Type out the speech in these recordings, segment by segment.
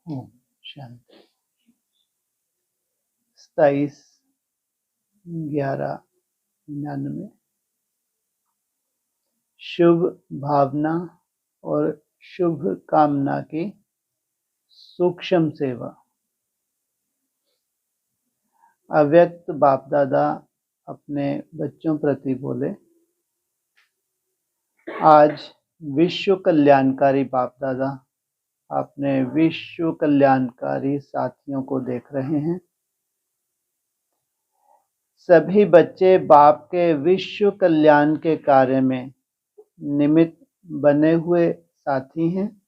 ओम शांति। 27/11/99। शुभ भावना और शुभ कामना की सूक्ष्म सेवा। अव्यक्त बाप दादा अपने बच्चों प्रति बोले, आज विश्व कल्याणकारी बाप दादा अपने विश्व कल्याणकारी साथियों को देख रहे हैं। सभी बच्चे बाप के विश्व कल्याण के कार्य में निमित्त बने हुए साथी हैं।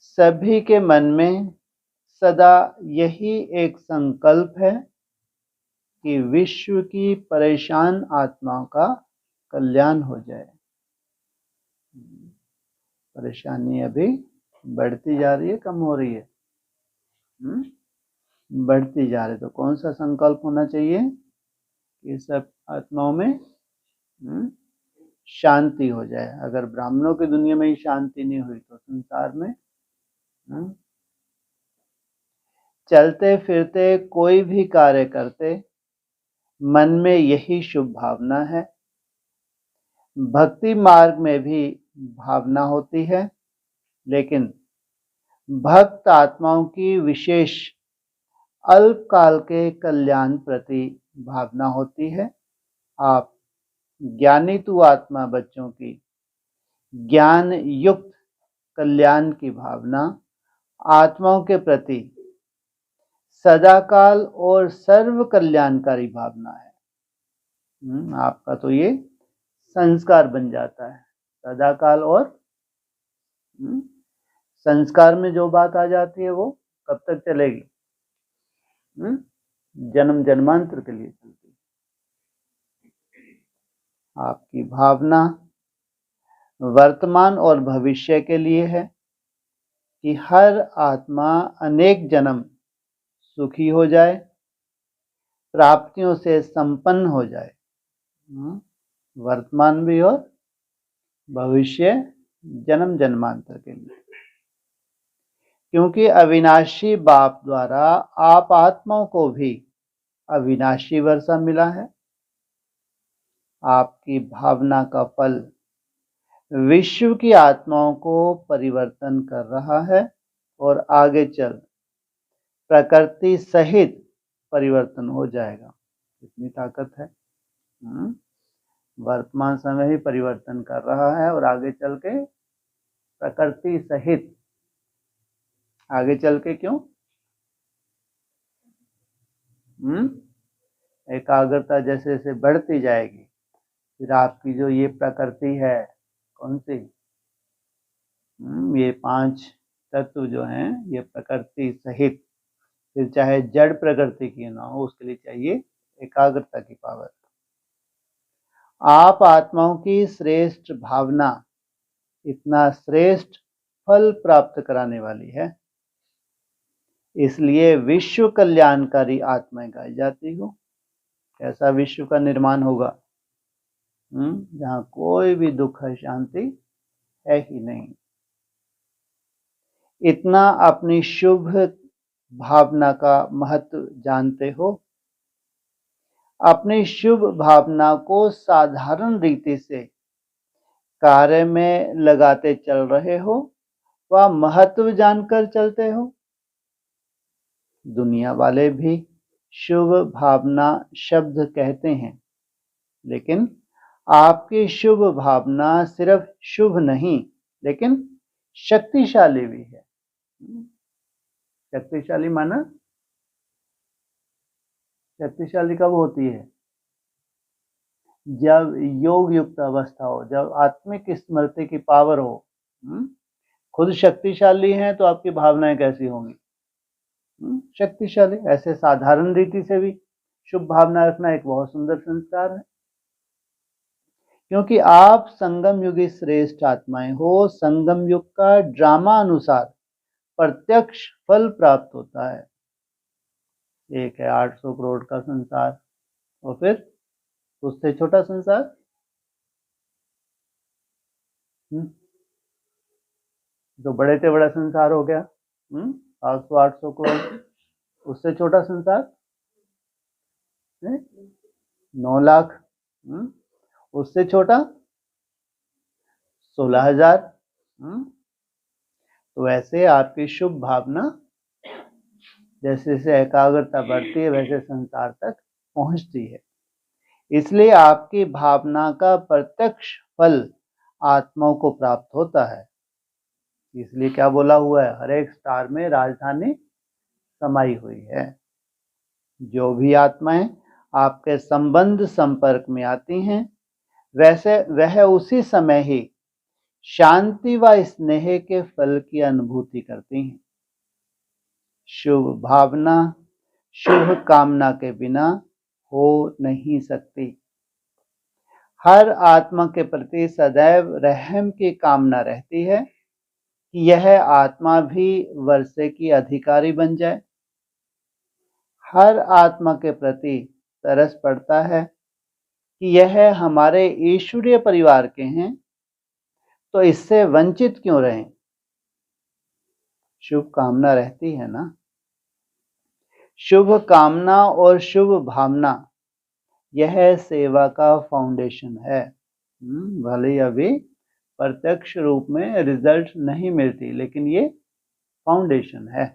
सभी के मन में सदा यही एक संकल्प है कि विश्व की परेशान आत्माओं का कल्याण हो जाए। परेशानी अभी बढ़ती जा रही है, कम हो रही है? बढ़ती जा रही है। तो कौन सा संकल्प होना चाहिए कि सब आत्माओं में शांति हो जाए। अगर ब्राह्मणों की दुनिया में ही शांति नहीं हुई तो संसार में चलते फिरते कोई भी कार्य करते मन में यही शुभ भावना है। भक्ति मार्ग में भी भावना होती है, लेकिन भक्त आत्माओं की विशेष अल्पकाल के कल्याण प्रति भावना होती है। आप ज्ञानी तु आत्मा बच्चों की ज्ञान युक्त कल्याण की भावना आत्माओं के प्रति सदाकाल और सर्व कल्याणकारी भावना है। आपका तो ये संस्कार बन जाता है। सदाकाल और संस्कार में जो बात आ जाती है वो कब तक चलेगी? जन्म जन्मांतर के लिए चलती है। आपकी भावना वर्तमान और भविष्य के लिए है कि हर आत्मा अनेक जन्म सुखी हो जाए, प्राप्तियों से संपन्न हो जाए। वर्तमान भी और भविष्य, जन्म जन्मांतर के लिए। क्योंकि अविनाशी बाप द्वारा आप आत्माओं को भी अविनाशी वर्षा मिला है। आपकी भावना का फल विश्व की आत्माओं को परिवर्तन कर रहा है और आगे चल प्रकृति सहित परिवर्तन हो जाएगा। कितनी ताकत है। वर्तमान समय ही परिवर्तन कर रहा है और आगे चल के प्रकृति सहित। आगे चल के क्यों? एकाग्रता जैसे जैसे बढ़ती जाएगी, फिर आपकी जो ये प्रकृति है, कौन सी? ये 5 तत्व जो हैं, ये प्रकृति सहित, फिर चाहे जड़ प्रकृति की ना हो, उसके लिए चाहिए एकाग्रता की पावर। आप आत्माओं की श्रेष्ठ भावना इतना श्रेष्ठ फल प्राप्त कराने वाली है, इसलिए विश्व कल्याणकारी आत्माएं गाई जाती हो। कैसा विश्व का निर्माण होगा? जहां कोई भी दुख है, शांति है ही नहीं। इतना अपनी शुभ भावना का महत्व जानते हो। अपनी शुभ भावना को साधारण रीति से कार्य में लगाते चल रहे हो, वह महत्व जानकर चलते हो। दुनिया वाले भी शुभ भावना शब्द कहते हैं, लेकिन आपकी शुभ भावना सिर्फ शुभ नहीं, लेकिन शक्तिशाली भी है। शक्तिशाली माना? शक्तिशाली कब होती है? जब योग युक्त अवस्था हो, जब आत्मिक स्मृति की पावर हो। खुद शक्तिशाली हैं तो आपकी भावनाएं कैसी होंगी? शक्तिशाली। ऐसे साधारण रीति से भी शुभ भावना रखना एक बहुत सुंदर संस्कार है। क्योंकि आप संगम युगी श्रेष्ठ आत्माएं हो। संगम युग का ड्रामा अनुसार प्रत्यक्ष फल प्राप्त होता है। एक है 800 करोड़ का संसार, और फिर उससे छोटा संसार। तो बड़े से बड़ा संसार हो गया 800 करोड़, उससे छोटा संसार 9 लाख, उससे छोटा 16,000। तो ऐसे आपकी शुभ भावना जैसे जैसे एकाग्रता बढ़ती है वैसे संसार तक पहुंचती है। इसलिए आपकी भावना का प्रत्यक्ष फल आत्माओं को प्राप्त होता है। इसलिए क्या बोला हुआ है, हर एक स्टार में राजधानी समाई हुई है। जो भी आत्माएं आपके संबंध संपर्क में आती हैं वैसे वह उसी समय ही शांति व स्नेह के फल की अनुभूति करती हैं। शुभ भावना शुभ कामना के बिना हो नहीं सकती। हर आत्मा के प्रति सदैव रहम की कामना रहती है कि यह आत्मा भी वर्षे की अधिकारी बन जाए। हर आत्मा के प्रति तरस पड़ता है कि यह हमारे ईश्वरीय परिवार के हैं, तो इससे वंचित क्यों रहें। शुभ कामना रहती है ना। शुभ कामना और शुभ भावना यह सेवा का फाउंडेशन है। भले अभी प्रत्यक्ष रूप में रिजल्ट नहीं मिलती, लेकिन ये फाउंडेशन है।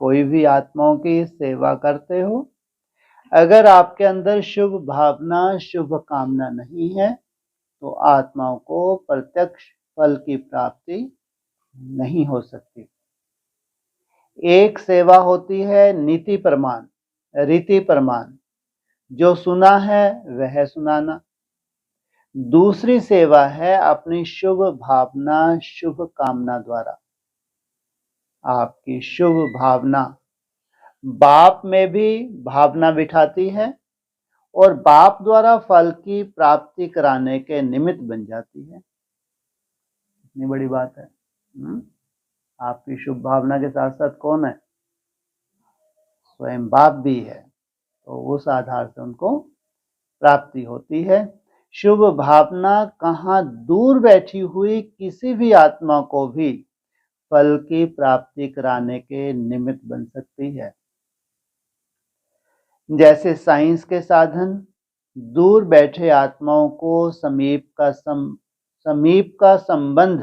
कोई भी आत्माओं की सेवा करते हो, अगर आपके अंदर शुभ भावना शुभ कामना नहीं है तो आत्माओं को प्रत्यक्ष फल की प्राप्ति नहीं हो सकती। एक सेवा होती है नीति प्रमाण, रीति प्रमाण, जो सुना है वह सुनाना। दूसरी सेवा है अपनी शुभ भावना शुभ कामना द्वारा। आपकी शुभ भावना बाप में भी भावना बिठाती है और बाप द्वारा फल की प्राप्ति कराने के निमित्त बन जाती है। इतनी बड़ी बात है। आपकी शुभ भावना के साथ साथ कौन है, स्वयं बाप भी है, तो उस आधार से उनको प्राप्ति होती है। शुभ भावना कहाँ दूर बैठी हुई किसी भी आत्मा को भी फल की प्राप्ति कराने के निमित्त बन सकती है। जैसे साइंस के साधन दूर बैठे आत्माओं को समीप का संबंध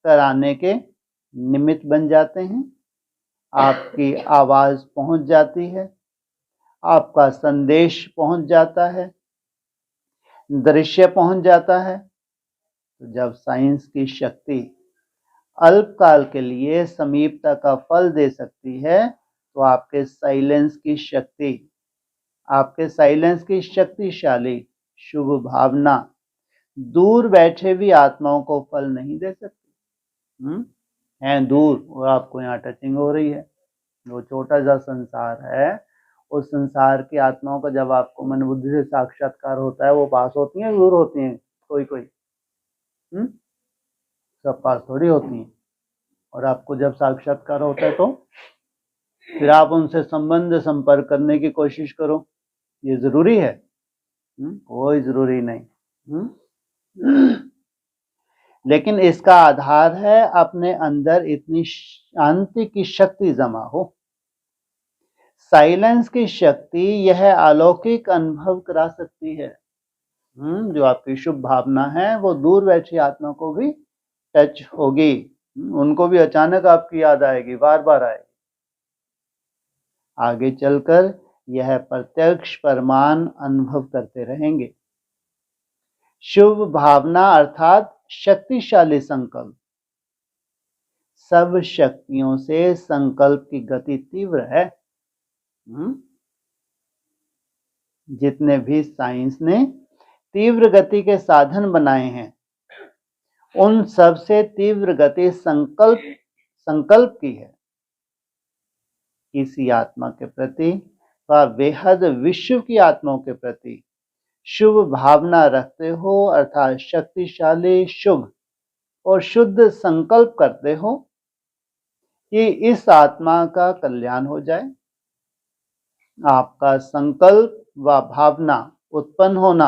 कराने के निमित्त बन जाते हैं। आपकी आवाज पहुंच जाती है, आपका संदेश पहुंच जाता है, दृश्य पहुंच जाता है। तो जब साइंस की शक्ति अल्पकाल के लिए समीपता का फल दे सकती है, तो आपके साइलेंस की शक्तिशाली शुभ भावना दूर बैठे भी आत्माओं को फल नहीं दे सकती। हैं दूर और आपको यहाँ टचिंग हो रही है। वो छोटा सा संसार है, उस संसार की आत्माओं का जब आपको मन बुद्धि से साक्षात्कार होता है, वो पास होती हैं, दूर होती हैं, कोई सब पास थोड़ी होती हैं। और आपको जब साक्षात्कार होता है तो फिर आप उनसे संबंध संपर्क करने की कोशिश करो। ये जरूरी है? कोई जरूरी नहीं। लेकिन इसका आधार है अपने अंदर इतनी शांति की शक्ति जमा हो। साइलेंस की शक्ति यह अलौकिक अनुभव करा सकती है। जो आपकी शुभ भावना है वो दूर बैठी आत्मा को भी टच होगी, उनको भी अचानक आपकी याद आएगी, बार बार आएगी। आगे चलकर यह प्रत्यक्ष प्रमाण अनुभव करते रहेंगे। शुभ भावना अर्थात शक्तिशाली संकल्प। सब शक्तियों से संकल्प की गति तीव्र है। जितने भी साइंस ने तीव्र गति के साधन बनाए हैं, उन सब से तीव्र गति संकल्प की है। किसी आत्मा के प्रति व बेहद विश्व की आत्माओं के प्रति शुभ भावना रखते हो, अर्थात शक्तिशाली शुभ और शुद्ध संकल्प करते हो कि इस आत्मा का कल्याण हो जाए। आपका संकल्प व भावना उत्पन्न होना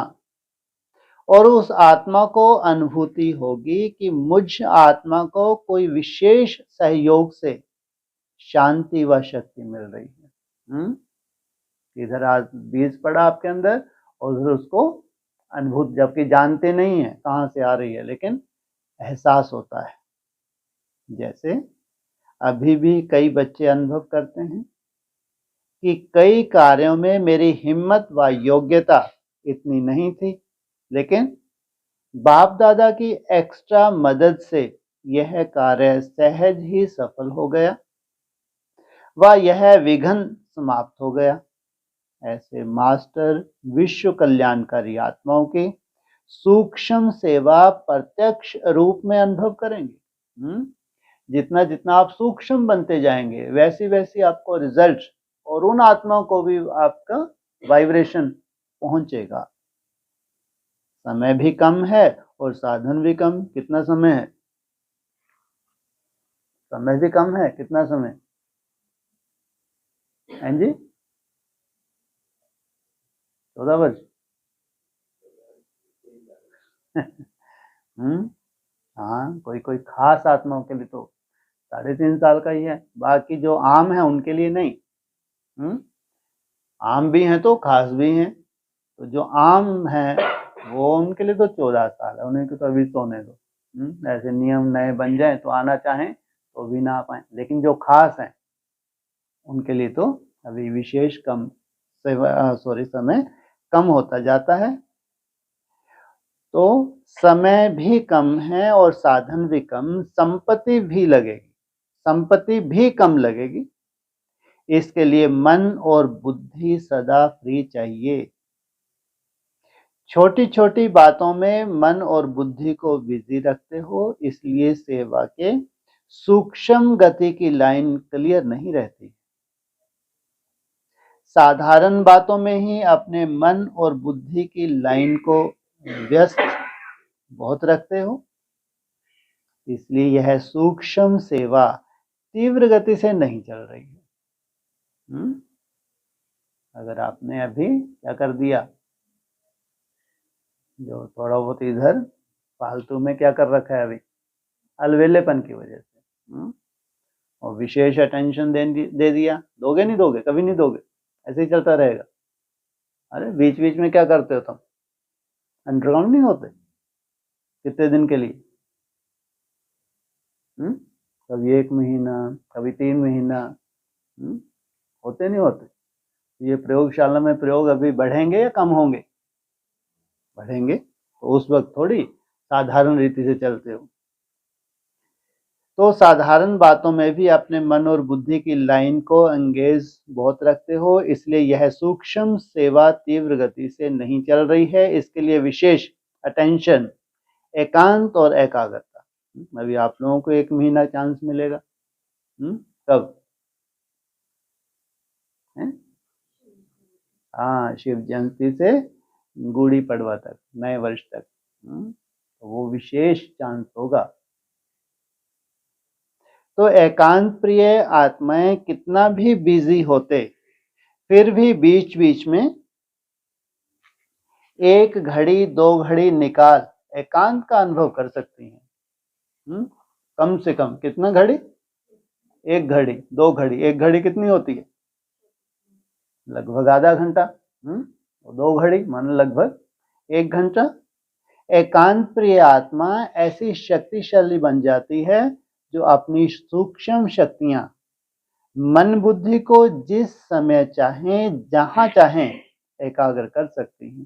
और उस आत्मा को अनुभूति होगी कि मुझ आत्मा को कोई विशेष सहयोग से शांति व शक्ति मिल रही है। इधर आज बीज पड़ा आपके अंदर और उधर उसको अनुभूत, जबकि जानते नहीं है कहाँ से आ रही है, लेकिन एहसास होता है। जैसे अभी भी कई बच्चे अनुभव करते हैं कि कई कार्यों में मेरी हिम्मत व योग्यता इतनी नहीं थी, लेकिन बाप दादा की एक्स्ट्रा मदद से यह कार्य सहज ही सफल हो गया व यह विघ्न समाप्त हो गया। ऐसे मास्टर विश्व कल्याणकारी आत्माओं की सूक्ष्म सेवा प्रत्यक्ष रूप में अनुभव करेंगे। जितना जितना आप सूक्ष्म बनते जाएंगे वैसी वैसी आपको रिजल्ट, और उन आत्माओं को भी आपका वाइब्रेशन पहुंचेगा। समय भी कम है और साधन भी कम। कितना समय है? समय भी कम है। कितना समय है जी? 14 वर्ष। हाँ, कोई कोई खास आत्माओं के लिए तो 3.5 साल का ही है, बाकी जो आम है उनके लिए नहीं। आम भी हैं तो खास भी हैं। तो जो आम है वो उनके लिए तो 14 साल है, उन्हें तो अभी सोने दो। ऐसे नियम नए बन जाए तो आना चाहें तो भी ना आ पाए, लेकिन जो खास हैं उनके लिए तो अभी विशेष कम समय कम होता जाता है। तो समय भी कम है और साधन भी कम, संपत्ति भी लगेगी, संपत्ति भी कम लगेगी। इसके लिए मन और बुद्धि सदा फ्री चाहिए। छोटी छोटी बातों में मन और बुद्धि को बिजी रखते हो, इसलिए सेवा के सूक्ष्म गति की लाइन क्लियर नहीं रहती। साधारण बातों में ही अपने मन और बुद्धि की लाइन को व्यस्त बहुत रखते हो, इसलिए यह सूक्ष्म सेवा तीव्र गति से नहीं चल रही है। अगर आपने अभी क्या कर दिया, जो थोड़ा बहुत इधर फालतू में क्या कर रखा है अभी, अलवेलेपन की वजह से, और विशेष अटेंशन दे दिया, दोगे नहीं दोगे, कभी नहीं दोगे, ऐसे ही चलता रहेगा। अरे बीच बीच में क्या करते हो तुम? अंडरग्राउंड नहीं होते? कितने दिन के लिए? कभी 1 महीना, कभी 3 महीना, होते नहीं होते? ये प्रयोगशाला में प्रयोग अभी बढ़ेंगे या कम होंगे? बढ़ेंगे। तो उस वक्त थोड़ी साधारण रीति से चलते हो। तो साधारण बातों में भी अपने मन और बुद्धि की लाइन को एंगेज बहुत रखते हो, इसलिए यह सूक्ष्म सेवा तीव्र गति से नहीं चल रही है। इसके लिए विशेष अटेंशन, एकांत और एकाग्रता। अभी आप लोगों को 1 महीना चांस मिलेगा। कब? हाँ, शिव जयंती से गुड़ी पड़वा तक, नए वर्ष तक, तो वो विशेष चांस होगा। तो एकांत प्रिय आत्माएं कितना भी बिजी होते, फिर भी बीच बीच में 1 घड़ी 2 घड़ी निकाल एकांत का अनुभव कर सकती हैं। कम से कम कितना घड़ी? 1 घड़ी 2 घड़ी। 1 घड़ी कितनी होती है? लगभग आधा घंटा। 2 घड़ी मान लगभग 1 घंटा। एकांत प्रिय आत्मा ऐसी शक्तिशाली बन जाती है जो अपनी सूक्ष्म शक्तियां मन बुद्धि को जिस समय चाहें जहां चाहें एकाग्र कर सकती हैं।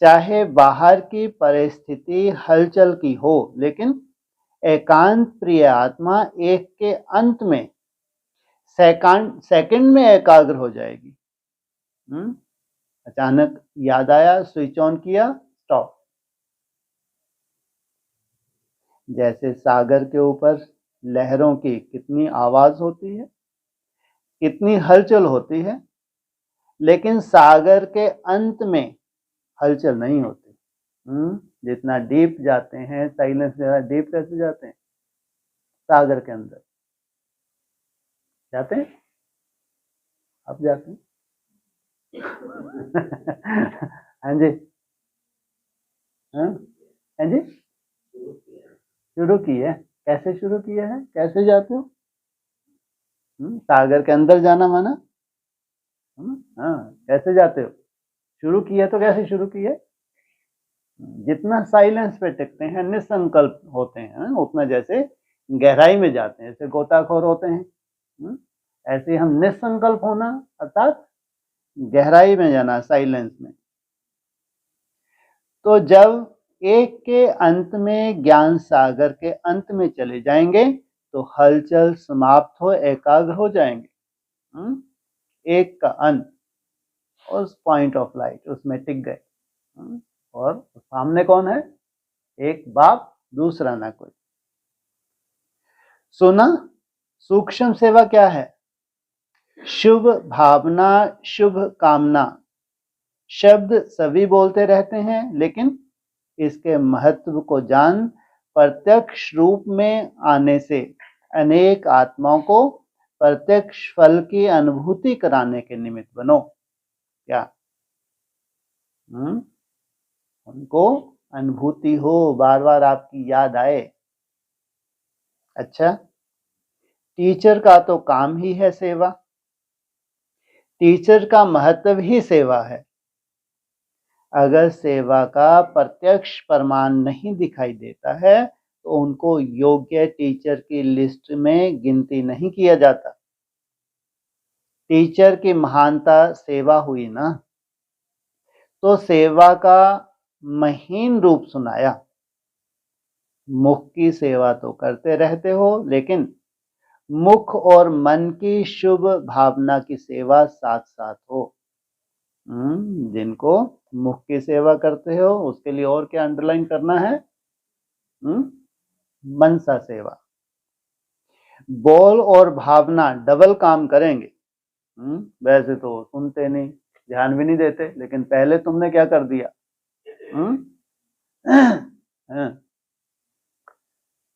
चाहे बाहर की परिस्थिति हलचल की हो, लेकिन एकांत प्रिय आत्मा एक के अंत में सेकंड में एकाग्र हो जाएगी। अचानक याद आया, स्विच ऑन किया, स्टॉप। जैसे सागर के ऊपर लहरों की कितनी आवाज होती है, कितनी हलचल होती है, लेकिन सागर के अंत में हलचल नहीं होती। जितना डीप जाते हैं, साइलेंस डीप कैसे जाते हैं? सागर के अंदर जाते हैं? आप जाते हैं? हाँ जी, हाँ जी, शुरू की है। कैसे शुरू किया है? कैसे जाते हो? सागर के अंदर जाना माना, हाँ, कैसे जाते हो? शुरू किया तो कैसे शुरू किए? जितना साइलेंस पे टिकते हैं, निसंकल्प होते हैं, उतना जैसे गहराई में जाते हैं, जैसे गोताखोर होते हैं, ऐसे हम निसंकल्प होना अर्थात गहराई में जाना, साइलेंस में। तो जब एक के अंत में ज्ञान सागर के अंत में चले जाएंगे तो हलचल समाप्त हो, एकाग्र हो जाएंगे। एक का अंत, उस पॉइंट ऑफ लाइट उसमें टिक गए। और सामने कौन है? एक बाप, दूसरा ना कोई। सुना? सूक्ष्म सेवा क्या है? शुभ भावना, शुभ कामना शब्द सभी बोलते रहते हैं, लेकिन इसके महत्व को जान प्रत्यक्ष रूप में आने से अनेक आत्माओं को प्रत्यक्ष फल की अनुभूति कराने के निमित्त बनो। क्या? उनको अनुभूति हो, बार बार आपकी याद आए। अच्छा, टीचर का तो काम ही है सेवा, टीचर का महत्व ही सेवा है। अगर सेवा का प्रत्यक्ष प्रमाण नहीं दिखाई देता है तो उनको योग्य टीचर की लिस्ट में गिनती नहीं किया जाता। टीचर की महानता सेवा हुई ना, तो सेवा का महीन रूप सुनाया। मुख की सेवा तो करते रहते हो, लेकिन मुख और मन की शुभ भावना की सेवा साथ साथ हो। जिनको मुख की सेवा करते हो उसके लिए और क्या अंडरलाइन करना है? मनसा सेवा। बोल और भावना डबल काम करेंगे। वैसे तो सुनते नहीं, ध्यान भी नहीं देते, लेकिन पहले तुमने क्या कर दिया?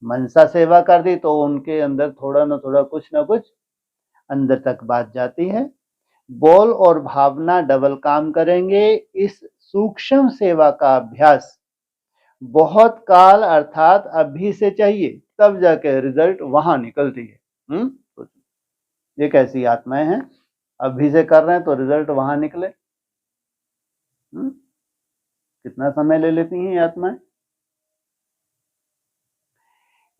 मनसा सेवा कर दी तो उनके अंदर थोड़ा ना थोड़ा कुछ ना कुछ अंदर तक बात जाती है। बोल और भावना डबल काम करेंगे। इस सूक्ष्म सेवा का अभ्यास बहुत काल अर्थात अभी से चाहिए, तब जाके रिजल्ट वहां निकलती है। ये कैसी आत्माएं हैं? अभी से कर रहे हैं तो रिजल्ट वहां निकले। कितना समय ले लेती हैं ये आत्माएं?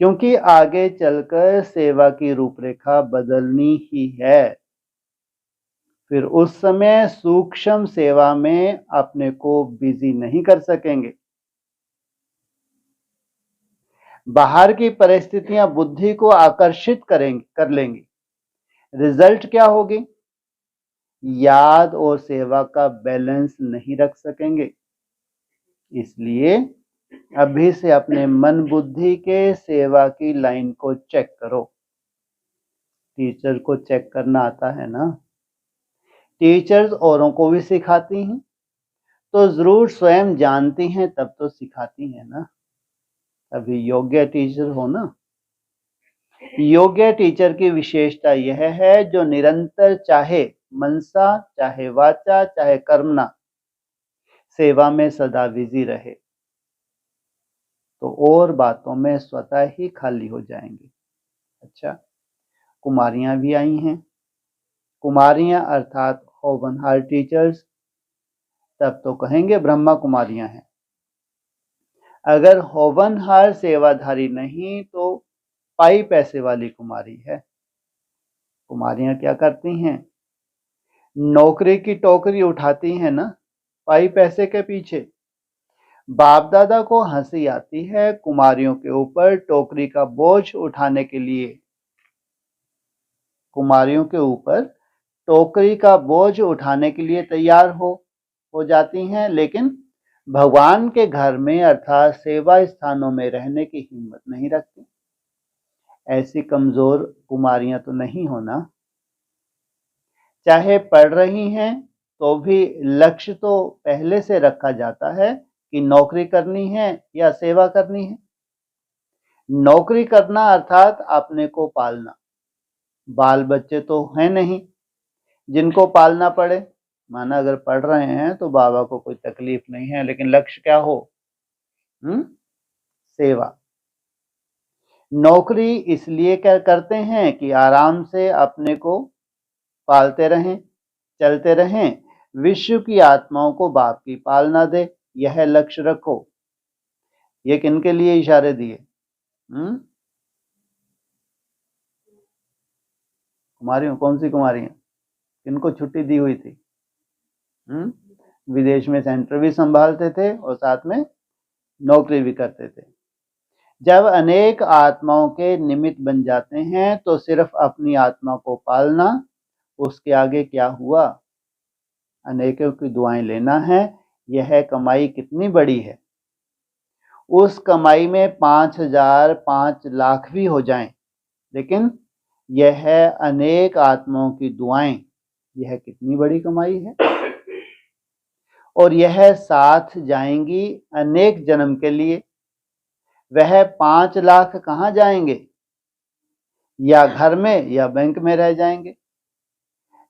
क्योंकि आगे चलकर सेवा की रूपरेखा बदलनी ही है। फिर उस समय सूक्ष्म सेवा में अपने को बिजी नहीं कर सकेंगे। बाहर की परिस्थितियां बुद्धि को आकर्षित कर लेंगी। रिजल्ट क्या होगी? याद और सेवा का बैलेंस नहीं रख सकेंगे। इसलिए अभी से अपने मन बुद्धि के सेवा की लाइन को चेक करो। टीचर को चेक करना आता है ना? टीचर्स औरों को भी सिखाती हैं, तो जरूर स्वयं जानती हैं तब तो सिखाती हैं ना। अभी योग्य टीचर हो ना। योग्य टीचर की विशेषता यह है जो निरंतर चाहे मनसा, चाहे वाचा, चाहे कर्मणा सेवा में सदा बिजी रहे, तो और बातों में स्वतः ही खाली हो जाएंगे। अच्छा, कुमारियां भी आई हैं। कुमारियां अर्थात होवनहार टीचर्स, तब तो कहेंगे ब्रह्मा कुमारियां हैं। अगर होवनहार सेवाधारी नहीं तो पाई पैसे वाली कुमारी है। कुमारियां क्या करती हैं? नौकरी की टोकरी उठाती हैं ना, पाई पैसे के पीछे। बाप दादा को हंसी आती है कुमारियों के ऊपर टोकरी का बोझ उठाने के लिए। कुमारियों के ऊपर टोकरी का बोझ उठाने के लिए तैयार हो जाती हैं, लेकिन भगवान के घर में अर्थात सेवा स्थानों में रहने की हिम्मत नहीं रखती। ऐसी कमजोर कुमारियां तो नहीं होना। चाहे पढ़ रही हैं तो भी लक्ष्य तो पहले से रखा जाता है कि नौकरी करनी है या सेवा करनी है। नौकरी करना अर्थात अपने को पालना। बाल बच्चे तो हैं नहीं जिनको पालना पड़े। माना अगर पढ़ रहे हैं तो बाबा को कोई तकलीफ नहीं है, लेकिन लक्ष्य क्या हो? सेवा। नौकरी इसलिए करते हैं कि आराम से अपने को पालते रहें, चलते रहें, विश्व की आत्माओं को बाप की पालना दे, यह लक्ष्य रखो। ये किनके लिए इशारे दिए? कुमारियों, कौन सी कुमारियां? किनको छुट्टी दी हुई थी? विदेश में सेंटर भी संभालते थे और साथ में नौकरी भी करते थे। जब अनेक आत्माओं के निमित्त बन जाते हैं तो सिर्फ अपनी आत्मा को पालना, उसके आगे क्या हुआ? अनेकों की दुआएं लेना है। यह कमाई कितनी बड़ी है? उस कमाई में 5,000 5 लाख भी हो जाएं, लेकिन यह अनेक आत्माओं की दुआएं, यह कितनी बड़ी कमाई है। और यह साथ जाएंगी अनेक जन्म के लिए। वह 5 लाख कहाँ जाएंगे? या घर में या बैंक में रह जाएंगे।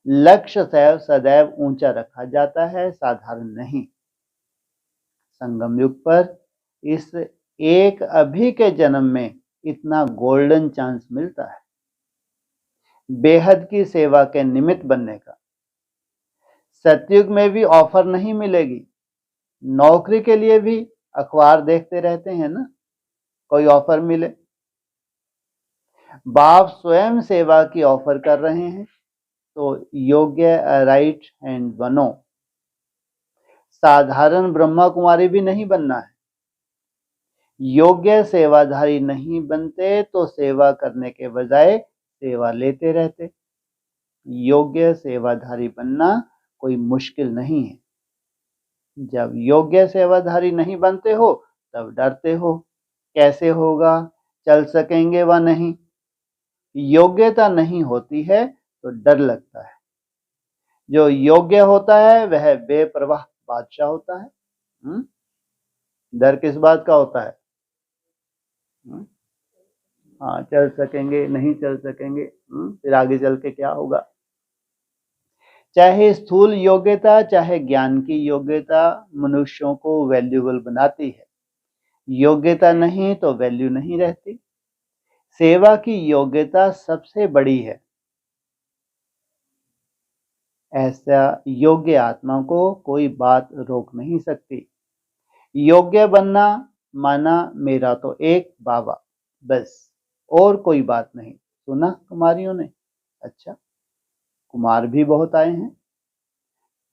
लक्ष्य सदैव ऊंचा रखा जाता है, साधारण नहीं। संगम युग पर इस एक अभी के जन्म में इतना गोल्डन चांस मिलता है बेहद की सेवा के निमित्त बनने का। सतयुग में भी ऑफर नहीं मिलेगी। नौकरी के लिए भी अखबार देखते रहते हैं ना, कोई ऑफर मिले। बाप स्वयं सेवा की ऑफर कर रहे हैं, तो योग्य राइट हैंड बनो। साधारण ब्रह्मा कुमारी भी नहीं बनना है। योग्य सेवाधारी नहीं बनते तो सेवा करने के बजाय सेवा लेते रहते। योग्य सेवाधारी बनना कोई मुश्किल नहीं है। जब योग्य सेवाधारी नहीं बनते हो तब डरते हो, कैसे होगा, चल सकेंगे व नहीं। योग्यता नहीं होती है तो डर लगता है। जो योग्य होता है वह बेपरवाह बादशाह होता है। डर किस बात का होता है? हाँ, चल सकेंगे नहीं चल सकेंगे, फिर आगे चल के क्या होगा। चाहे स्थूल योग्यता चाहे ज्ञान की योग्यता मनुष्यों को वैल्यूएबल बनाती है। योग्यता नहीं तो वैल्यू नहीं रहती। सेवा की योग्यता सबसे बड़ी है। ऐसा योग्य आत्मा को कोई बात रोक नहीं सकती। योग्य बनना माना मेरा तो एक बाबा, बस, और कोई बात नहीं। सुना कुमारियों ने? अच्छा, कुमार भी बहुत आए हैं।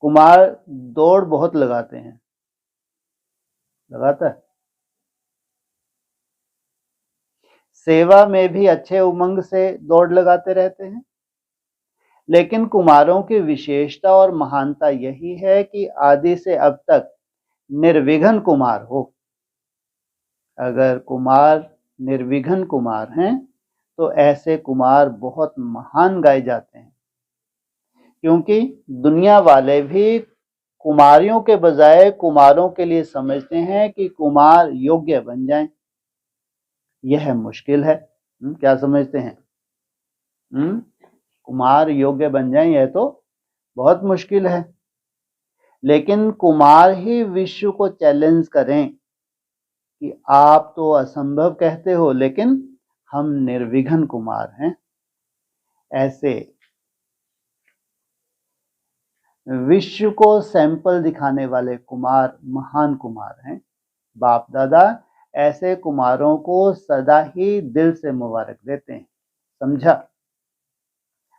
कुमार दौड़ बहुत लगाते हैं। लगाता है? सेवा में भी अच्छे उमंग से दौड़ लगाते रहते हैं। लेकिन कुमारों की विशेषता और महानता यही है कि आदि से अब तक निर्विघ्न कुमार हो। अगर कुमार निर्विघ्न कुमार हैं तो ऐसे कुमार बहुत महान गाए जाते हैं, क्योंकि दुनिया वाले भी कुमारियों के बजाय कुमारों के लिए समझते हैं कि कुमार योग्य बन जाएं। यह मुश्किल है। क्या समझते हैं? कुमार योग्य बन जाएं, यह तो बहुत मुश्किल है। लेकिन कुमार ही विश्व को चैलेंज करें कि आप तो असंभव कहते हो, लेकिन हम निर्विघ्न कुमार हैं। ऐसे विश्व को सैंपल दिखाने वाले कुमार महान कुमार हैं। बाप दादा ऐसे कुमारों को सदा ही दिल से मुबारक देते हैं। समझा?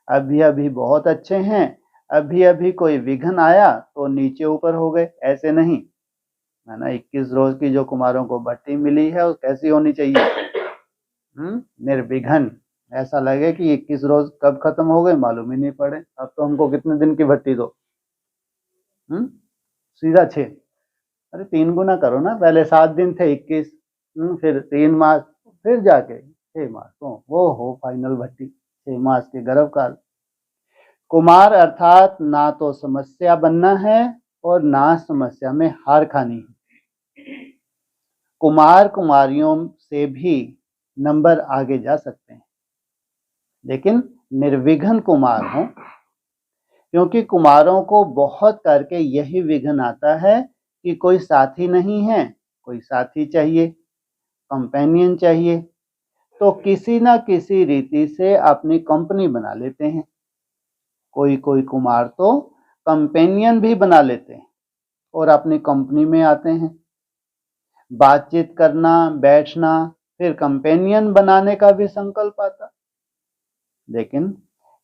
अभी अभी बहुत अच्छे हैं, अभी अभी कोई विघ्न आया तो नीचे ऊपर हो गए, ऐसे नहीं है ना। 21 रोज की जो कुमारों को भट्टी मिली है वो कैसी होनी चाहिए? निर्विघ्न। ऐसा लगे कि 21 रोज कब खत्म हो गए मालूम ही नहीं पड़े। अब तो हमको कितने दिन की भट्टी दो? सीधा 6। अरे 3 गुना करो ना। पहले 7 दिन थे, 21, फिर 3 मास, फिर जाके 6 मास। वो हो फाइनल भट्टी 6 मास के गर्भकाल। कुमार अर्थात ना तो समस्या बनना है और ना समस्या में हार खानी है। कुमार कुमारियों से भी नंबर आगे जा सकते हैं, लेकिन निर्विघ्न कुमार हों, क्योंकि कुमारों को बहुत करके यही विघ्न आता है कि कोई साथी नहीं है, कोई साथी चाहिए, कंपेनियन चाहिए। तो किसी ना किसी रीति से अपनी कंपनी बना लेते हैं। कोई कोई कुमार तो कंपेनियन भी बना लेते हैं और अपनी कंपनी में आते हैं। बातचीत करना, बैठना, फिर कंपेनियन बनाने का भी संकल्प आता। लेकिन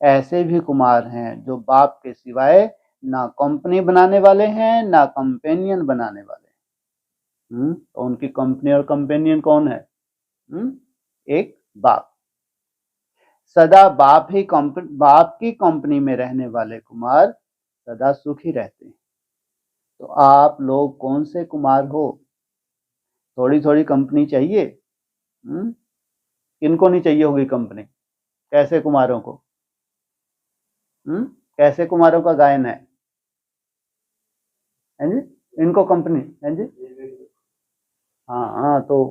ऐसे भी कुमार हैं जो बाप के सिवाय ना कंपनी बनाने वाले हैं ना कंपेनियन बनाने वाले हैं। तो उनकी कंपनी और कंपेनियन कौन है? एक बाप। सदा बाप की कंपनी में रहने वाले कुमार सदा सुखी रहते हैं। तो आप लोग कौन से कुमार हो? थोड़ी थोड़ी कंपनी चाहिए? किनको नहीं चाहिए होगी कंपनी? कैसे कुमारों को? कैसे कुमारों का गायन है जी? इनको कंपनी है जी। हाँ हाँ, तो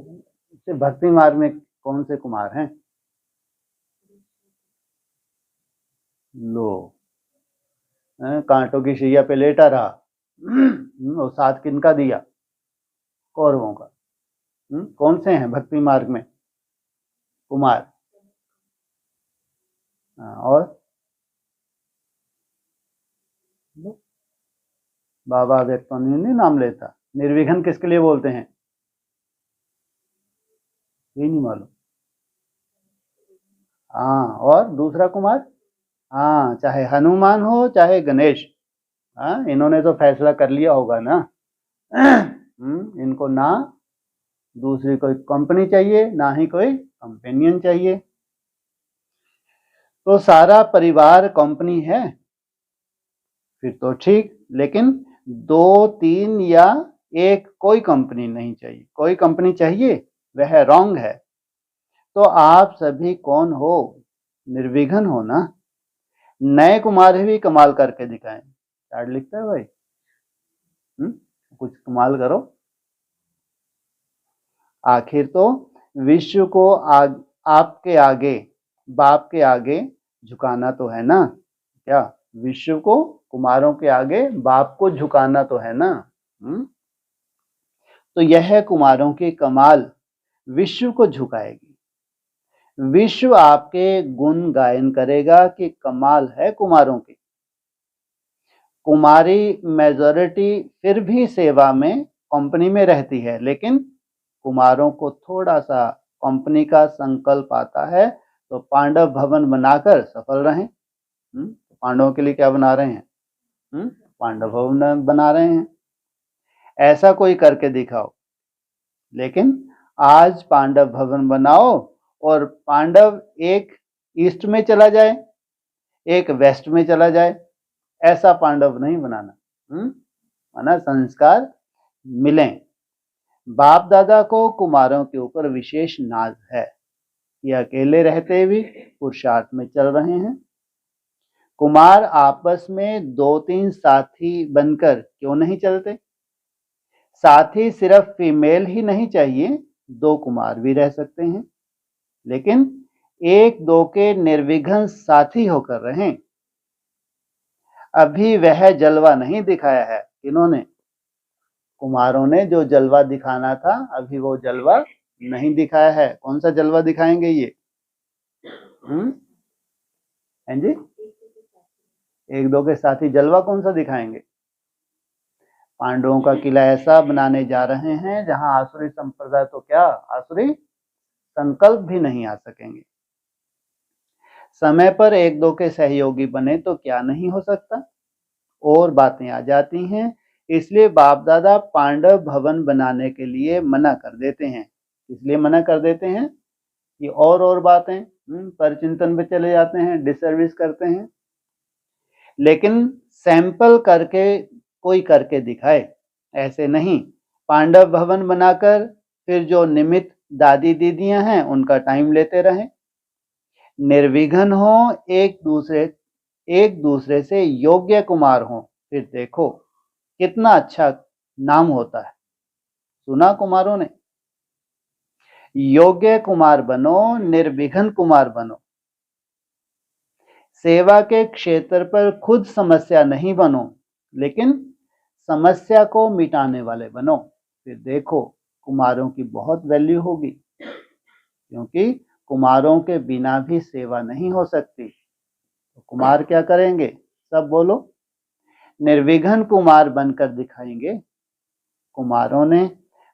भक्ति मार्ग में कौन से कुमार हैं? लो, कांटों की शैया पे लेटा रहा। और साथ किनका दिया? कौरवों का। कौन से हैं भक्ति मार्ग में कुमार? और बाबा व्यक्तों नहीं नाम लेता। निर्विघ्न किसके लिए बोलते हैं? ये नहीं मालूम। हाँ, और दूसरा कुमार? हाँ, चाहे हनुमान हो चाहे गणेश। हाँ, इन्होंने तो फैसला कर लिया होगा ना। इनको ना दूसरी कोई कंपनी चाहिए ना ही कोई कंपेनियन चाहिए। तो सारा परिवार कंपनी है फिर तो ठीक, लेकिन 2, 3 या एक कोई कंपनी नहीं चाहिए। कोई कंपनी चाहिए, वह रॉन्ग है। तो आप सभी कौन हो? निर्विघ्न हो ना। नए कुमार भी कमाल करके दिखाएं। कार्ड लिखता है भाई, कुछ कमाल करो। आखिर तो विश्व को आपके आगे, बाप के आगे झुकाना तो है ना। क्या विश्व को कुमारों के आगे बाप को झुकाना तो है ना। तो यह कुमारों की कमाल विश्व को झुकाएगी। विश्व आपके गुण गायन करेगा कि कमाल है कुमारों की। कुमारी मेजॉरिटी फिर भी सेवा में कंपनी में रहती है, लेकिन कुमारों को थोड़ा सा कंपनी का संकल्प आता है तो पांडव भवन बनाकर सफल रहें। पांडवों के लिए क्या बना रहे हैं? पांडव भवन बना रहे हैं। ऐसा कोई करके दिखाओ। लेकिन आज पांडव भवन बनाओ और पांडव एक ईस्ट में चला जाए, एक वेस्ट में चला जाए, ऐसा पांडव नहीं बनाना। माना संस्कार मिलें। बाप दादा को कुमारों के ऊपर विशेष नाज है कि अकेले रहते भी पुरुषार्थ में चल रहे हैं। कुमार आपस में 2-3 साथी बनकर क्यों नहीं चलते? साथी सिर्फ फीमेल ही नहीं चाहिए, 2 कुमार भी रह सकते हैं, लेकिन 1-2 के निर्विघ्न साथी होकर रहें। अभी वह जलवा नहीं दिखाया है। इन्होंने कुमारों ने जो जलवा दिखाना था, अभी वो जलवा नहीं दिखाया है। कौन सा जलवा दिखाएंगे ये? हैं जी? 1-2 के साथी जलवा कौन सा दिखाएंगे? पांडवों का किला ऐसा बनाने जा रहे हैं जहां आसुरी संप्रदाय तो क्या, आसुरी संकल्प भी नहीं आ सकेंगे। समय पर 1-2 के सहयोगी बने तो क्या नहीं हो सकता। और बातें आ जाती हैं। इसलिए बाप दादा पांडव भवन बनाने के लिए मना कर देते हैं। इसलिए मना कर देते हैं कि और बातें परचिंतन पे चले जाते हैं, डिसर्विस करते हैं। लेकिन सैंपल करके कोई करके दिखाए, ऐसे नहीं। पांडव भवन बनाकर फिर जो निमित्त दादी दीदियां हैं उनका टाइम लेते रहें। निर्विघ्न हो, एक दूसरे से योग्य कुमार हो, फिर देखो कितना अच्छा नाम होता है। सुना कुमारों ने? योग्य कुमार बनो, निर्विघ्न कुमार बनो। सेवा के क्षेत्र पर खुद समस्या नहीं बनो, लेकिन समस्या को मिटाने वाले बनो। फिर देखो कुमारों की बहुत वैल्यू होगी, क्योंकि कुमारों के बिना भी सेवा नहीं हो सकती। तो कुमार क्या करेंगे? सब बोलो। निर्विघ्न कुमार बनकर दिखाएंगे। कुमारों ने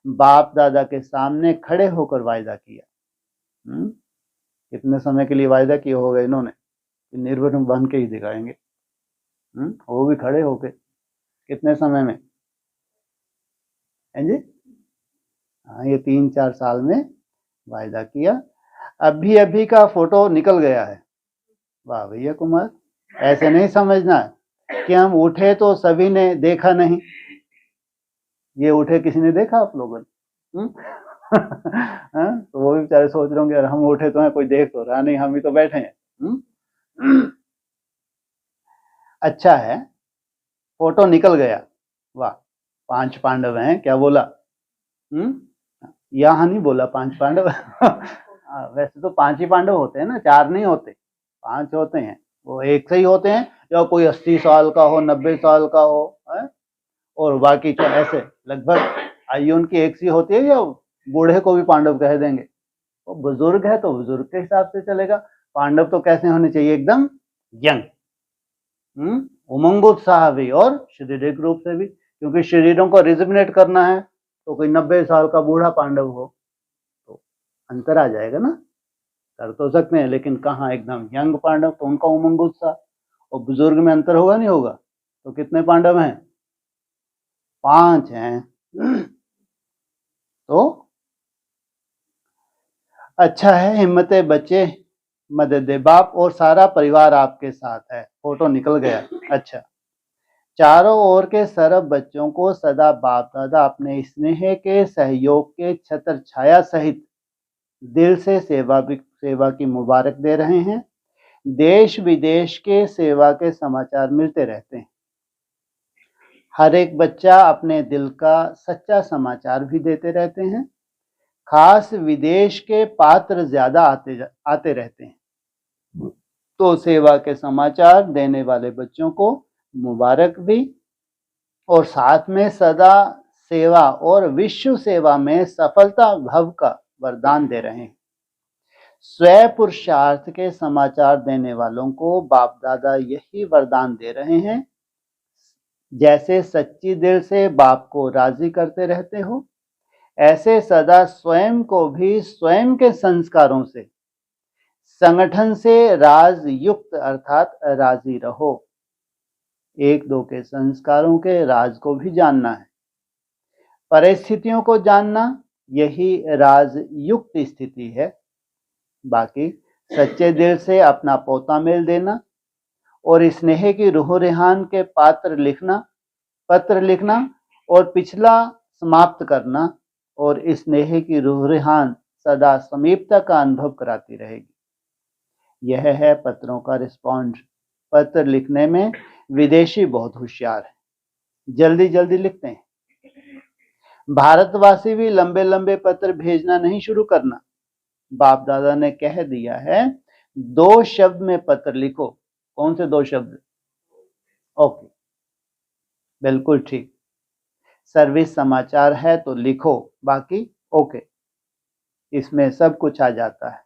बाप दादा के सामने खड़े होकर वायदा किया। कितने समय के लिए वायदा किया होगा इन्होंने कि निर्विघ्न बन के ही दिखाएंगे। वो भी खड़े होके कितने समय में है जी? हाँ, ये 3-4 साल में वायदा किया। अभी अभी का फोटो निकल गया है। वाह भैया कुमार, ऐसे नहीं समझना कि हम उठे तो सभी ने देखा नहीं। ये उठे किसी ने देखा आप लोगों ने? तो वो भी बेचारे सोच रहे होंगे यार हम उठे तो हैं, कोई देख तो रहा नहीं, हम ही तो बैठे हैं। अच्छा है, फोटो निकल गया। वाह, 5 पांडव हैं। क्या बोला? यहाँ नहीं बोला 5 पांडव। वैसे तो 5 ही पांडव होते हैं ना, 4 नहीं होते, 5 होते हैं। वो एक से ही होते हैं, या कोई 80 साल का हो, 90 साल का हो, है? और बाकी तो ऐसे लगभग आयु उनकी एक सी होती है, या बूढ़े को भी पांडव कह देंगे। वो बुजुर्ग है तो बुजुर्ग के हिसाब से चलेगा। पांडव तो कैसे होने चाहिए? एकदम यंग, उमंग उत्साह भी, और शारीरिक रूप से भी, क्योंकि शरीरों को रिजुमिनेट करना है। तो कोई 90 साल का बूढ़ा पांडव हो तो अंतर आ जाएगा ना। कर तो सकते हैं, लेकिन कहाँ एकदम यंग पांडव, तो उनका उमंग उत्साह। और बुजुर्ग में अंतर होगा नहीं होगा? तो कितने पांडव हैं? 5 हैं। तो अच्छा है, हिम्मते बच्चे, मदद बाप और सारा परिवार आपके साथ है। फोटो निकल गया। अच्छा, चारों ओर के सर्व बच्चों को सदा बाप दादा अपने स्नेह के सहयोग के छत्र छाया सहित दिल से सेवा की मुबारक दे रहे हैं। देश विदेश के सेवा के समाचार मिलते रहते हैं। हर एक बच्चा अपने दिल का सच्चा समाचार भी देते रहते हैं। खास विदेश के पात्र ज्यादा आते रहते हैं। तो सेवा के समाचार देने वाले बच्चों को मुबारक भी, और साथ में सदा सेवा और विश्व सेवा में सफलता भव का वरदान दे रहे हैं। स्वयं पुरुषार्थ के समाचार देने वालों को बाप दादा यही वरदान दे रहे हैं। जैसे सच्ची दिल से बाप को राजी करते रहते हो, ऐसे सदा स्वयं को भी स्वयं के संस्कारों से, संगठन से राज युक्त अर्थात राजी रहो। 1-2 के संस्कारों के राज को भी जानना है। परिस्थितियों को जानना, यही राज युक्त स्थिति है। बाकी सच्चे दिल से अपना पोता मेल देना और स्नेह की रूह रेहान के पत्र लिखना और पिछला समाप्त करना, और स्नेह की रूह रेहान सदा समीपता का अनुभव कराती रहेगी। यह है पत्रों का रिस्पॉन्ड। पत्र लिखने में विदेशी बहुत होशियार है, जल्दी जल्दी लिखते हैं। भारतवासी भी लंबे लंबे पत्र भेजना नहीं शुरू करना। बाप दादा ने कह दिया है 2 शब्द में पत्र लिखो। कौन से 2 शब्द? ओके, बिल्कुल ठीक। सर्विस समाचार है तो लिखो, बाकी ओके, इसमें सब कुछ आ जाता है।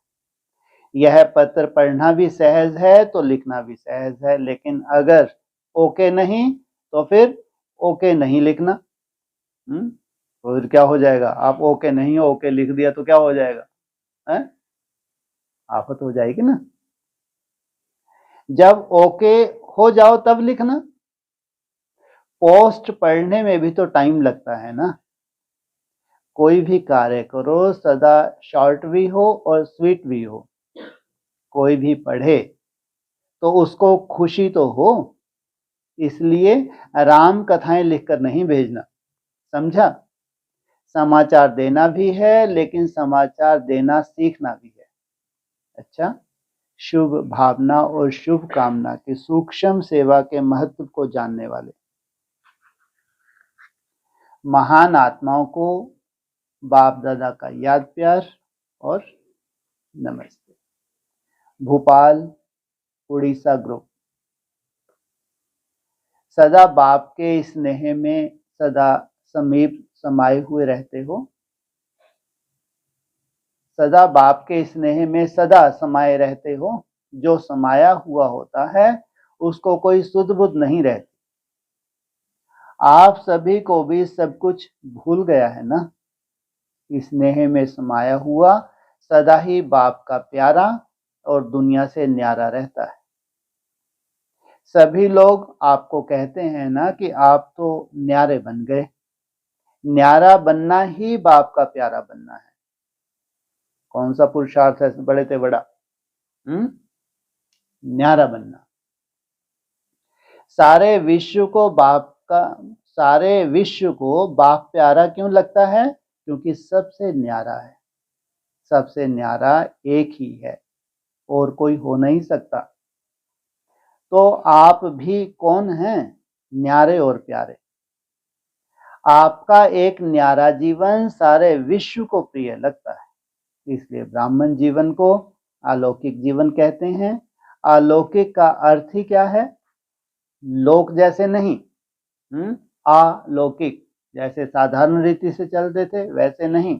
यह पत्र पढ़ना भी सहज है तो लिखना भी सहज है, लेकिन अगर ओके नहीं तो फिर ओके नहीं लिखना। तो फिर क्या हो जाएगा? आप ओके नहीं हो, ओके लिख दिया तो क्या हो जाएगा? है? आफत हो जाएगी ना। जब ओके हो जाओ तब लिखना। पोस्ट पढ़ने में भी तो टाइम लगता है ना। कोई भी कार्य करो सदा शॉर्ट भी हो और स्वीट भी हो। कोई भी पढ़े तो उसको खुशी तो हो, इसलिए राम कथाएं लिखकर नहीं भेजना। समझा? समाचार देना भी है, लेकिन समाचार देना सीखना भी है। अच्छा, शुभ भावना और शुभ कामना की सूक्ष्म सेवा के महत्व को जानने वाले महान आत्माओं को बाप दादा का याद प्यार और नमस्ते। भोपाल, उड़ीसा ग्रुप। सदा बाप के स्नेह में सदा समीप समाये हुए रहते हो। सदा बाप के स्नेह में सदा समाये रहते हो। जो समाया हुआ होता है उसको कोई सुध बुध नहीं रहती। आप सभी को भी सब कुछ भूल गया है ना। स्नेह में समाया हुआ सदा ही बाप का प्यारा और दुनिया से न्यारा रहता है। सभी लोग आपको कहते हैं ना कि आप तो न्यारे बन गए। न्यारा बनना ही बाप का प्यारा बनना है। कौन सा पुरुषार्थ है बड़े से बड़ा? न्यारा बनना। सारे विश्व को बाप प्यारा क्यों लगता है? क्योंकि सबसे न्यारा है। सबसे न्यारा एक ही है और कोई हो नहीं सकता। तो आप भी कौन हैं? न्यारे और प्यारे। आपका एक न्यारा जीवन सारे विश्व को प्रिय लगता है। इसलिए ब्राह्मण जीवन को अलौकिक जीवन कहते हैं। अलौकिक का अर्थ ही क्या है? लोक जैसे नहीं, अलौकिक जैसे साधारण रीति से चलते थे वैसे नहीं।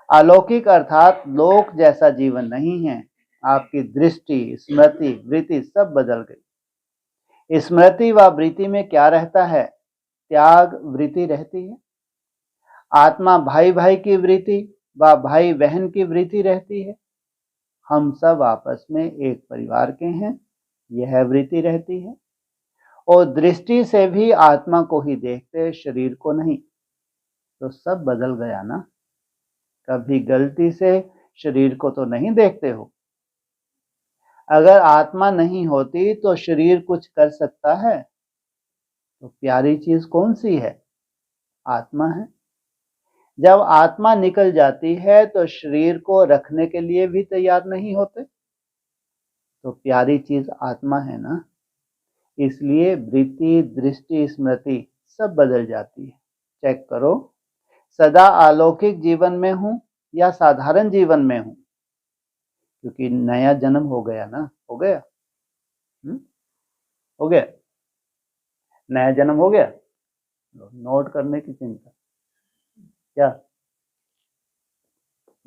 अलौकिक अर्थात लोक जैसा जीवन नहीं है। आपकी दृष्टि, स्मृति, वृत्ति सब बदल गई। स्मृति व वृत्ति में क्या रहता है? त्याग वृत्ति रहती है। आत्मा भाई भाई की वृत्ति व भाई बहन की वृत्ति रहती है। हम सब आपस में एक परिवार के हैं, यह वृत्ति रहती है। और दृष्टि से भी आत्मा को ही देखते, शरीर को नहीं। तो सब बदल गया ना। कभी गलती से शरीर को तो नहीं देखते हो। अगर आत्मा नहीं होती तो शरीर कुछ कर सकता है? तो प्यारी चीज कौन सी है? आत्मा है। जब आत्मा निकल जाती है तो शरीर को रखने के लिए भी तैयार नहीं होते। तो प्यारी चीज आत्मा है ना। इसलिए वृत्ति, दृष्टि, स्मृति सब बदल जाती है। चेक करो, सदा अलौकिक जीवन में हूं या साधारण जीवन में हूं? क्योंकि नया जन्म हो गया ना। हो गया? हो गया? नया जन्म हो गया। नोट करने की चिंता क्या?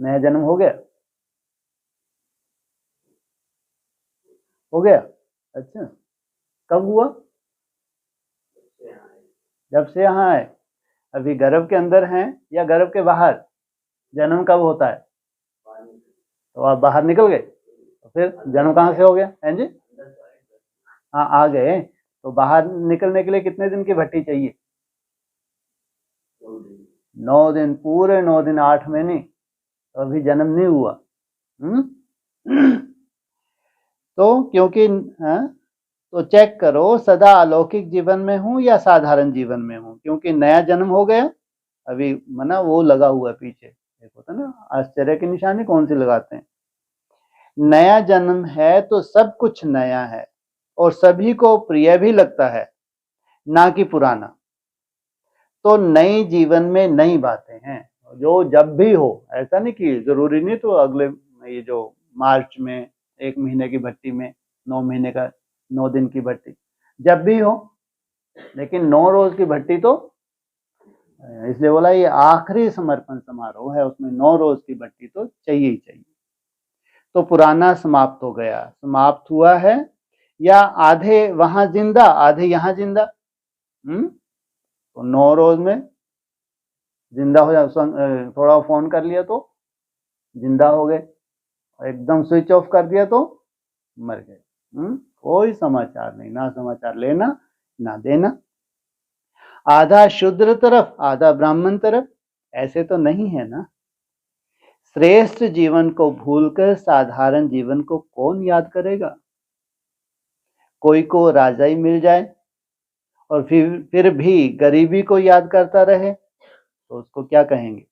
नया जन्म हो गया? हो गया? अच्छा, कब हुआ? जब से यहाँ आए। अभी गर्भ के अंदर हैं या गर्भ के बाहर? जन्म कब होता है? तो आप बाहर निकल गए, तो फिर जन्म कहाँ से हो गया? हैं जी? हाँ, आ गए। तो बाहर निकलने के लिए कितने दिन की भट्टी चाहिए? 9 दिन, पूरे 9 दिन, 8 महीने। तो अभी जन्म नहीं हुआ। तो क्योंकि तो चेक करो, सदा अलौकिक जीवन में हूं या साधारण जीवन में हूं? क्योंकि नया जन्म हो गया। अभी मना वो लगा हुआ है पीछे, एक होता है ना आश्चर्य की निशानी, कौन सी लगाते हैं? नया जन्म है तो सब कुछ नया है और सभी को प्रिय भी लगता है, ना कि पुराना। तो नई जीवन में नई बातें हैं जो जब भी हो। ऐसा नहीं कि जरूरी नहीं तो अगले ये जो मार्च में 1 महीने की भट्टी में 9 महीने का 9 दिन की भट्टी जब भी हो, लेकिन 9 रोज की भट्टी तो इसलिए बोला ये आखिरी समर्पण समारोह है, उसमें 9 रोज की भट्टी तो चाहिए ही चाहिए। तो पुराना समाप्त हो गया, समाप्त हुआ है, या आधे वहां जिंदा आधे यहाँ जिंदा। तो 9 रोज में जिंदा हो जा, थोड़ा फोन कर लिया तो जिंदा हो गए, एकदम स्विच ऑफ कर दिया तो मर गए। कोई समाचार नहीं, ना समाचार लेना ना देना। आधा शूद्र तरफ आधा ब्राह्मण तरफ, ऐसे तो नहीं है ना। श्रेष्ठ जीवन को भूलकर साधारण जीवन को कौन याद करेगा? कोई को राजा ही मिल जाए और फिर भी गरीबी को याद करता रहे तो उसको क्या कहेंगे?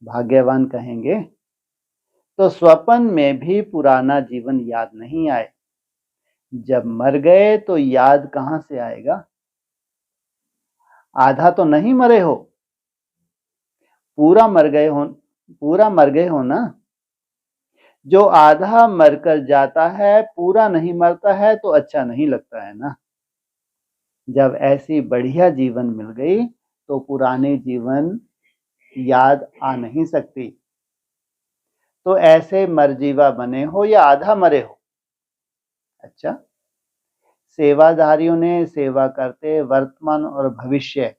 भाग्यवान कहेंगे। तो स्वप्न में भी पुराना जीवन याद नहीं आए। जब मर गए तो याद कहां से आएगा? आधा तो नहीं मरे हो, पूरा मर गए हो ना। जो आधा मरकर जाता है पूरा नहीं मरता है तो अच्छा नहीं लगता है ना। जब ऐसी बढ़िया जीवन मिल गई तो पुराने जीवन याद आ नहीं सकती। तो ऐसे मरजीवा बने हो या आधा मरे हो। अच्छा, सेवाधारियों ने सेवा करते वर्तमान और भविष्य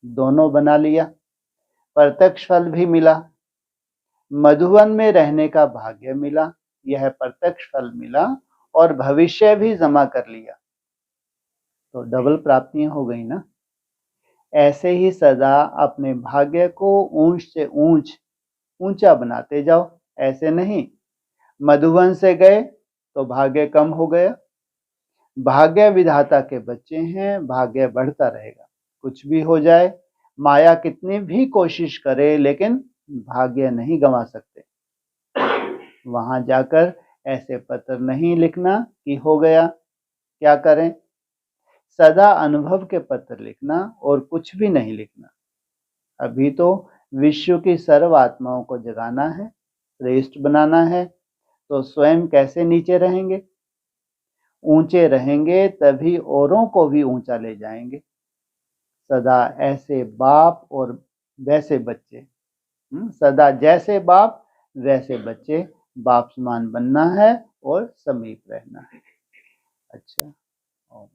दोनों बना लिया, प्रत्यक्ष फल भी मिला। मधुवन में रहने का भाग्य मिला, यह प्रत्यक्ष फल मिला, और भविष्य भी जमा कर लिया, तो डबल प्राप्तियां हो गई ना। ऐसे ही सदा अपने भाग्य को ऊंच से ऊंचा बनाते जाओ। ऐसे नहीं मधुवन से गए तो भाग्य कम हो गया। भाग्य विधाता के बच्चे हैं, भाग्य बढ़ता रहेगा। कुछ भी हो जाए, माया कितनी भी कोशिश करे, लेकिन भाग्य नहीं गंवा सकते। वहां जाकर ऐसे पत्र नहीं लिखना कि हो गया। क्या करें? सदा अनुभव के पत्र लिखना और कुछ भी नहीं लिखना। अभी तो विश्व की सर्व आत्माओं को जगाना है, श्रेष्ठ बनाना है, तो स्वयं कैसे नीचे रहेंगे? ऊंचे रहेंगे तभी औरों को भी ऊंचा ले जाएंगे। सदा ऐसे बाप और वैसे बच्चे, सदा जैसे बाप वैसे बच्चे, बाप समान बनना है और समीप रहना है। अच्छा, ओम।